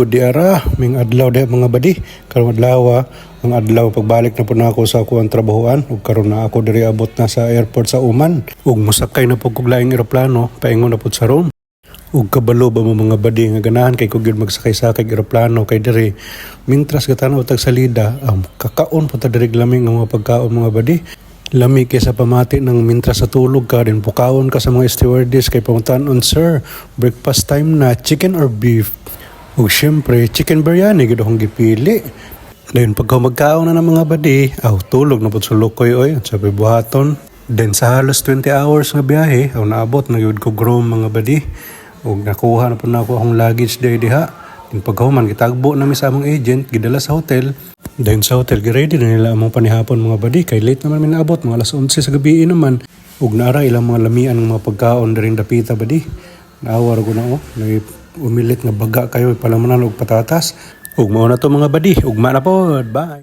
Di ara, ming adlaw de mga badi. Karong adlaw, ang adlaw pagbalik na po na ako sa akong trabahoan ug karon na ako diri abot na sa airport sa Oman. Ug mosakay na po kog laing eroplano paingon na po sa Rome. Ug kabalo ba mo mga badi nga ganahan kay ko gyud magsakay-sakay eroplano kay diri mintras gatanaw tag salida, kakaon po ta diri lamig ang mga pagkaon mga badi. Lami kaysa pamati ng mintras sa tulog ka din pukaon ka sa mga stewardess kay pamuntaon, sir, breakfast time na, chicken or beef? Ug syempre, chicken biryani gid akong gipili. Dayon pagka magkaon na ng mga badi, tulog na pud sulok koy oy sa buhaton. Then sa halos 20 hours nga biyahe, naabot na gyud ko Rome mga badi. Ug nakuha na pud na ako akong luggage diha. Then pagkahuman gitagbo na mi sa among agent, gidala sa hotel. Dayon sa hotel, gi-ready na nila among panihapon mga badi kay late naman mi naabot mga alas 11 sa gabi naman. Ug naara ilang mga lamian ng mga pagkaon diring dapita badi. Naawar ko na umilit nga baga kayo palamanan og patatas. Ug mao na to mga badi, ugma na po. Bye.